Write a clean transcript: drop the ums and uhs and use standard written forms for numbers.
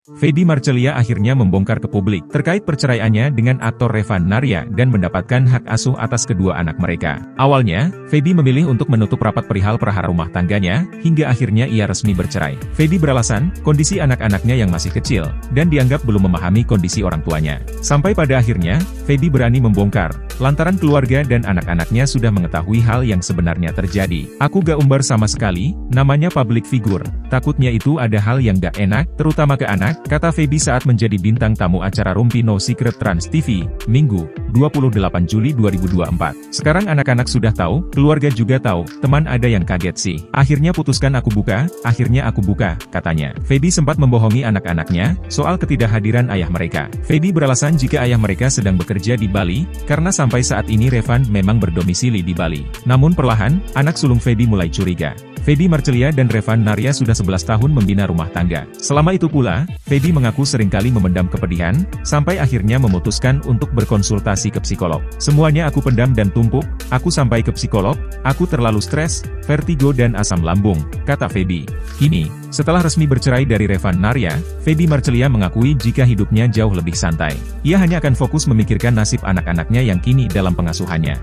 Feby Marcelia akhirnya membongkar ke publik terkait perceraiannya dengan aktor Revan Narya dan mendapatkan hak asuh atas kedua anak mereka. Awalnya, Feby memilih untuk menutup rapat perihal prahara rumah tangganya, hingga akhirnya ia resmi bercerai. Feby beralasan, kondisi anak-anaknya yang masih kecil, dan dianggap belum memahami kondisi orang tuanya. Sampai pada akhirnya, Feby berani membongkar, lantaran keluarga dan anak-anaknya sudah mengetahui hal yang sebenarnya terjadi. Aku gak umbar sama sekali, namanya public figure, takutnya itu ada hal yang gak enak, terutama ke anak, kata Feby saat menjadi bintang tamu acara Rumpi No Secret Trans TV, Minggu, 28 Juli 2024. Sekarang anak-anak sudah tahu, keluarga juga tahu, teman ada yang kaget sih. Akhirnya putuskan aku buka, katanya. Feby sempat membohongi anak-anaknya, soal ketidakhadiran ayah mereka. Feby beralasan jika ayah mereka sedang bekerja di Bali, karena sampai saat ini Revan memang berdomisili di Bali. Namun perlahan, anak sulung Feby mulai curiga. Feby Marcelia dan Revan Narya sudah 11 tahun membina rumah tangga. Selama itu pula, Feby mengaku seringkali memendam kepedihan, sampai akhirnya memutuskan untuk berkonsultasi ke psikolog. Semuanya aku pendam dan tumpuk, aku sampai ke psikolog, aku terlalu stres, vertigo dan asam lambung, kata Feby. Kini, setelah resmi bercerai dari Revan Narya, Feby Marcelia mengakui jika hidupnya jauh lebih santai. Ia hanya akan fokus memikirkan nasib anak-anaknya yang kini dalam pengasuhannya.